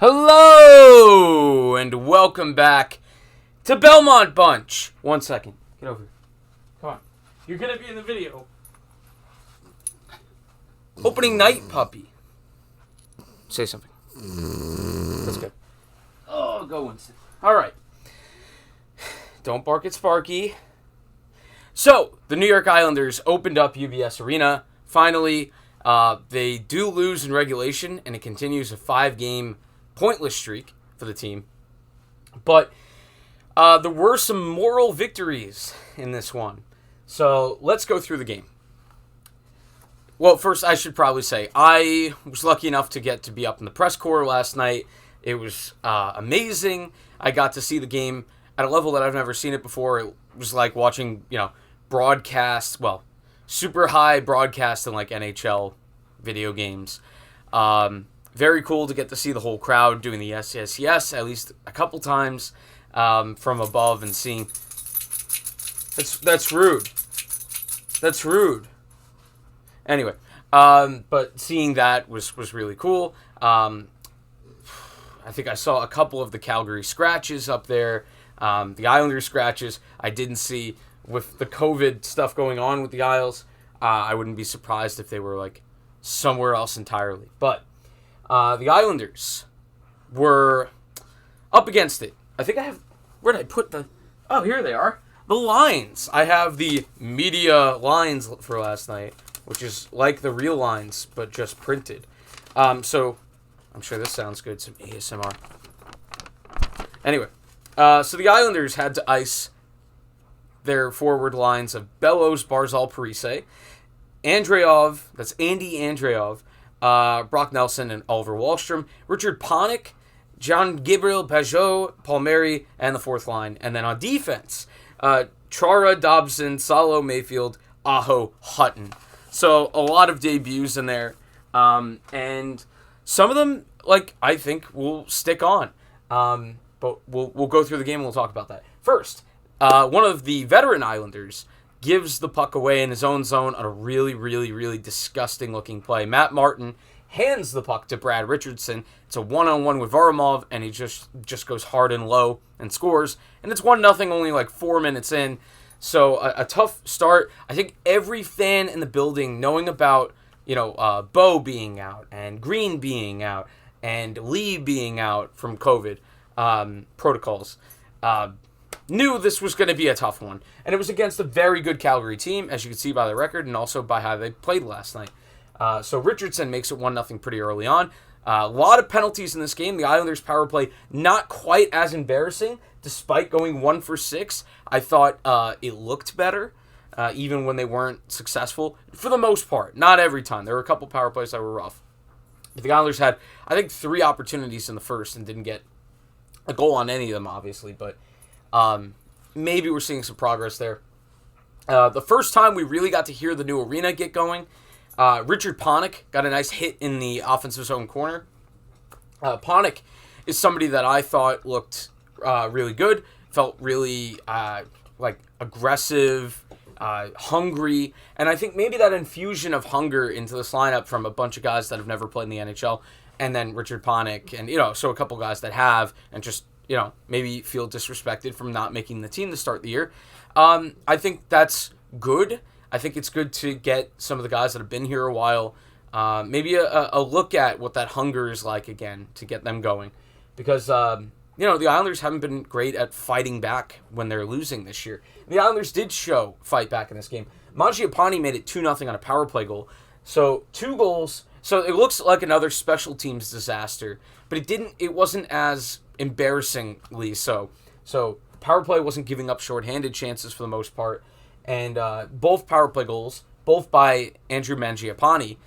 Hello, and welcome back to Belmont Bunch. 1 second. Get over here. Come on. You're going to be in the video. Opening night, puppy. Say something. That's good. Oh, go Winston. All right. Don't bark at Sparky. So, the New York Islanders opened up UBS Arena. Finally, they do lose in regulation, and it continues a 5-game pointless streak for the team. But there were some moral victories in this one. So let's go through the game. Well, first I should probably say I was lucky enough to get to be up in the press corps last night. It was amazing. I got to see the game at a level that I've never seen it before. It was like watching, broadcast, super high broadcast in like NHL video games. Very cool to get to see the whole crowd doing the yes, yes, yes, at least a couple times from above and seeing. That's rude. That's rude. Anyway, but seeing that was really cool. I think I saw a couple of the Calgary scratches up there. The Islander scratches I didn't see. With the COVID stuff going on with the Isles, I wouldn't be surprised if they were like somewhere else entirely. But the Islanders were up against it. I think I have... Where did I put the... Oh, here they are. The lines. I have the media lines for last night, which is like the real lines, but just printed. So, I'm sure this sounds good. Some ASMR. Anyway, so the Islanders had to ice their forward lines of Bellows, Barzal, Parise, Andreov, that's Andy Andreov, Brock Nelson, and Oliver Wahlstrom, Richard Panik, John Gabriel Pajot, Palmieri, and the fourth line. And then on defense, Chara, Dobson, Salo, Mayfield, Aho, Hutton. So a lot of debuts in there. And some of them, I think will stick on. But we'll go through the game and we'll talk about that. First, one of the veteran Islanders gives the puck away in his own zone on a really, really, really disgusting-looking play. Matt Martin hands the puck to Brad Richardson. It's a one-on-one with Varlamov, and he just goes hard and low and scores. And it's 1-0 only 4 minutes in. So a tough start. I think every fan in the building, knowing about Bo being out and Green being out and Lee being out from COVID protocols, knew this was going to be a tough one. And it was against a very good Calgary team, as you can see by the record, and also by how they played last night. So Richardson makes it 1-0 pretty early on. A lot of penalties in this game. The Islanders' power play not quite as embarrassing, despite going 1 for 6. I thought it looked better, even when they weren't successful. For the most part, not every time. There were a couple power plays that were rough. But the Islanders had, I think, 3 opportunities in the first and didn't get a goal on any of them, obviously, but maybe we're seeing some progress there. The first time we really got to hear the new arena get going, Richard Panik got a nice hit in the offensive zone corner. Panik is somebody that I thought looked really good, felt really aggressive, hungry, and I think maybe that infusion of hunger into this lineup from a bunch of guys that have never played in the NHL, and then Richard Panik, and so a couple guys that have, and just maybe feel disrespected from not making the team to start the year. I think that's good. I think it's good to get some of the guys that have been here a while, maybe a look at what that hunger is like again to get them going. Because, the Islanders haven't been great at fighting back when they're losing this year. The Islanders did show fight back in this game. Mangiapane made it 2-0 on a power play goal. So 2 goals. So it looks like another special teams disaster, but it wasn't as embarrassingly so. So power play wasn't giving up shorthanded chances for the most part, and both power play goals, both by Andrew Mangiapane,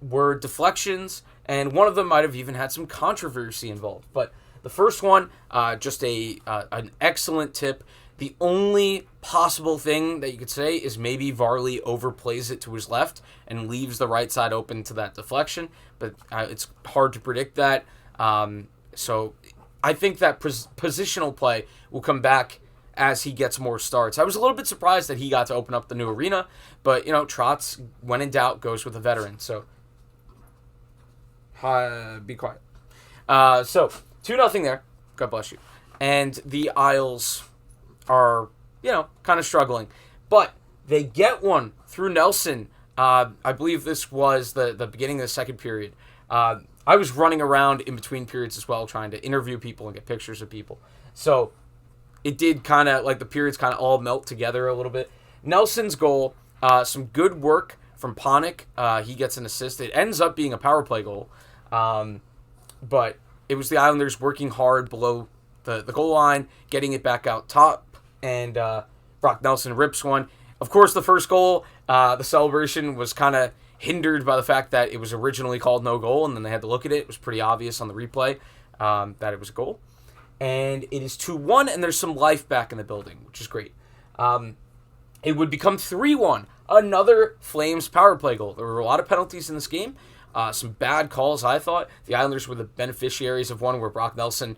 were deflections, and one of them might have even had some controversy involved. But the first one, just an excellent tip. The only possible thing that you could say is maybe Varley overplays it to his left and leaves the right side open to that deflection, but it's hard to predict that. So I think that positional play will come back as he gets more starts. I was a little bit surprised that he got to open up the new arena, but, Trotz, when in doubt, goes with a veteran. So, be quiet. So 2-0 there. God bless you. And the Isles are, kind of struggling. But they get one through Nelson. I believe this was the beginning of the second period. I was running around in between periods as well, trying to interview people and get pictures of people. So it did kind of, the periods kind of all melt together a little bit. Nelson's goal, some good work from Ponick. He gets an assist. It ends up being a power play goal. But it was the Islanders working hard below the goal line, getting it back out top, and Brock Nelson rips one. Of course, the first goal, the celebration was kind of hindered by the fact that it was originally called no goal, and then they had to look at it. It was pretty obvious on the replay that it was a goal. And it is 2-1, and there's some life back in the building, which is great. It would become 3-1, another Flames power play goal. There were a lot of penalties in this game, some bad calls, I thought. The Islanders were the beneficiaries of one where Brock Nelson,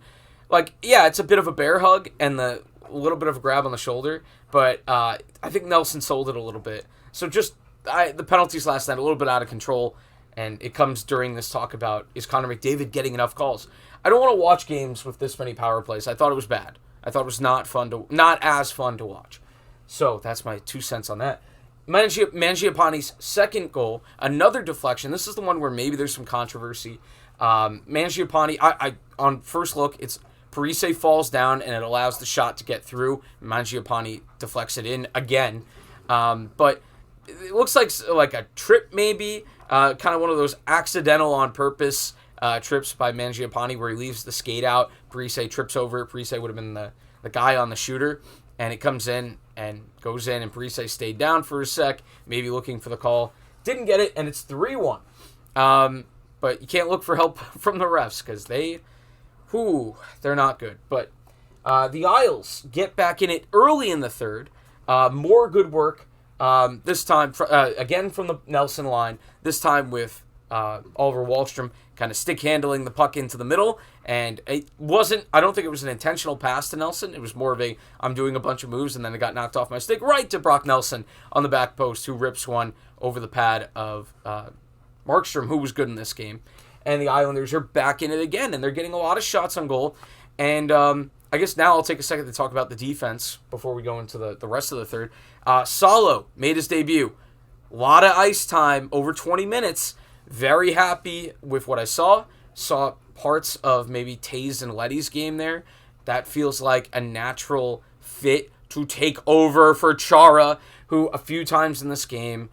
it's a bit of a bear hug and a little bit of a grab on the shoulder, but I think Nelson sold it a little bit. So the penalties last night, a little bit out of control, and it comes during this talk about, is Connor McDavid getting enough calls? I don't want to watch games with this many power plays. I thought it was bad. I thought it was not as fun to watch. So that's my 2 cents on that. Mangiapane's second goal, another deflection. This is the one where maybe there's some controversy. Mangiapane, I on first look, it's Parise falls down and it allows the shot to get through. Mangiapane deflects it in again. But it looks like a trip maybe, kind of one of those accidental on purpose trips by Mangiapane where he leaves the skate out. Parise trips over it. Parise would have been the guy on the shooter, and it comes in and goes in, and Parise stayed down for a sec, maybe looking for the call. Didn't get it, and it's 3-1. But you can't look for help from the refs because they're not good. But the Isles get back in it early in the third. More good work. This time, again from the Nelson line, this time with Oliver Wahlstrom kind of stick handling the puck into the middle. And I don't think it was an intentional pass to Nelson. It was more of I'm doing a bunch of moves, and then it got knocked off my stick right to Brock Nelson on the back post, who rips one over the pad of Markstrom, who was good in this game. And the Islanders are back in it again, and they're getting a lot of shots on goal. And I guess now I'll take a second to talk about the defense before we go into the rest of the third. Salo made his debut. A lot of ice time, over 20 minutes. Very happy with what I saw. Saw parts of maybe Taze and Leddy's game there. That feels like a natural fit to take over for Chara, who a few times in this game,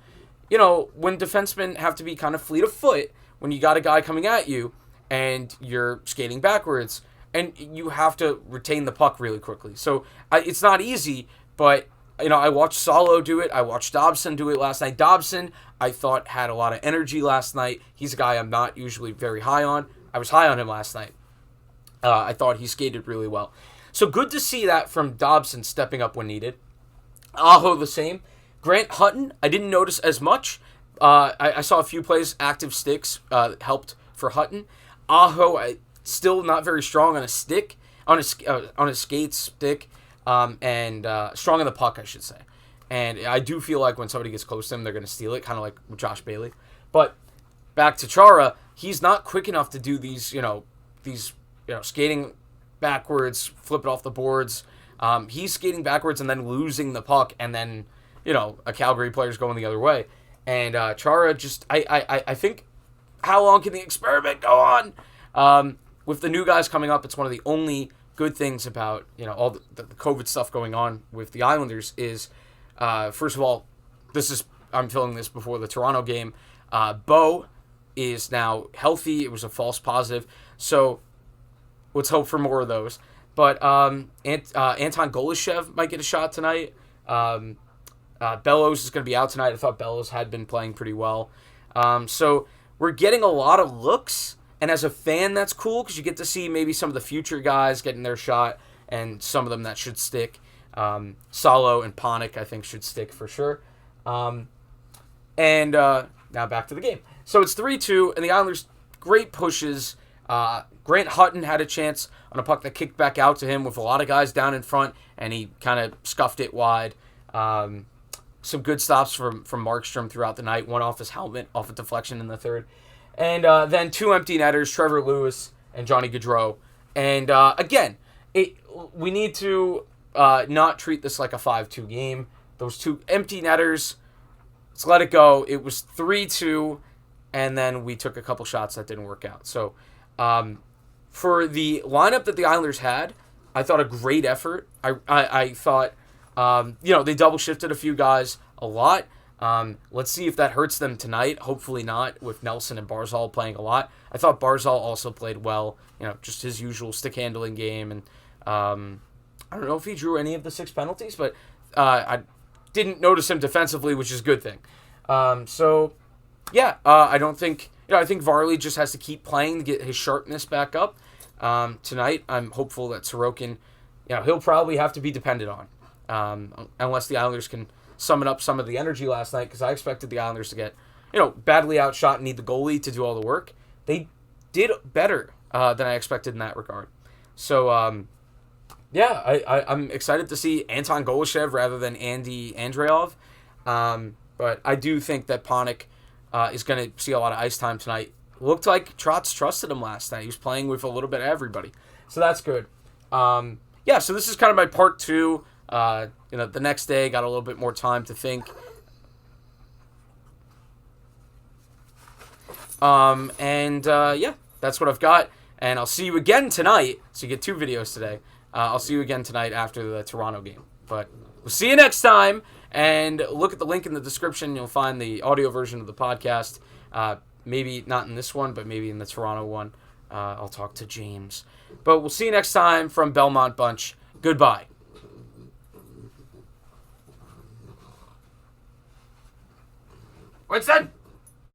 when defensemen have to be kind of fleet of foot, when you got a guy coming at you and you're skating backwards, and you have to retain the puck really quickly. So it's not easy, but I watched Salo do it. I watched Dobson do it last night. Dobson, I thought, had a lot of energy last night. He's a guy I'm not usually very high on. I was high on him last night. I thought he skated really well. So good to see that from Dobson stepping up when needed. Aho the same. Grant Hutton, I didn't notice as much. I saw a few plays, active sticks helped for Hutton. Aho, still not very strong on a stick, on his skate stick, and strong on the puck, I should say. And I do feel like when somebody gets close to him, they're going to steal it, kind of like with Josh Bailey. But back to Chara, he's not quick enough to do these skating backwards, flip it off the boards. He's skating backwards and then losing the puck, and then a Calgary player's going the other way. And Chara just, I think, how long can the experiment go on? With the new guys coming up, it's one of the only good things about all the COVID stuff going on with the Islanders is, first of all, I'm filming this before the Toronto game. Bo is now healthy. It was a false positive, so let's hope for more of those. But Anton Golishev might get a shot tonight. Bellows is going to be out tonight. I thought Bellows had been playing pretty well. So we're getting a lot of looks, and as a fan, that's cool because you get to see maybe some of the future guys getting their shot, and some of them that should stick. Salo and Ponick, I think, should stick for sure. And now back to the game. So it's 3-2, and the Islanders, great pushes. Grant Hutton had a chance on a puck that kicked back out to him with a lot of guys down in front, and he kind of scuffed it wide. Some good stops from Markstrom throughout the night. One off his helmet, off a deflection in the third. And then two empty netters. Trevor Lewis and Johnny Gaudreau. And again, we need to not treat this like a 5-2 game. Those two empty netters, let's let it go. It was 3-2, and then we took a couple shots that didn't work out. So for the lineup that the Islanders had, I thought a great effort. I thought, they double shifted a few guys a lot. Let's see if that hurts them tonight. Hopefully not, with Nelson and Barzal playing a lot. I thought Barzal also played well, just his usual stick handling game. And I don't know if he drew any of the 6 penalties, but I didn't notice him defensively, which is a good thing. I don't think, I think Varley just has to keep playing to get his sharpness back up. Tonight, I'm hopeful that Sorokin, he'll probably have to be depended on, unless the Islanders can summon up some of the energy last night, because I expected the Islanders to get, badly outshot and need the goalie to do all the work. They did better than I expected in that regard. So, I'm excited to see Anton Golishev rather than Andy Andreov. But I do think that Panik is going to see a lot of ice time tonight. Looked like Trotz trusted him last night. He was playing with a little bit of everybody. So that's good. So this is kind of my part 2. The next day, got a little bit more time to think. That's what I've got. And I'll see you again tonight. So you get 2 videos today. I'll see you again tonight after the Toronto game. But we'll see you next time. And look at the link in the description. You'll find the audio version of the podcast. Maybe not in this one, but maybe in the Toronto one. I'll talk to James. But we'll see you next time from Belmont Bunch. Goodbye. What's that?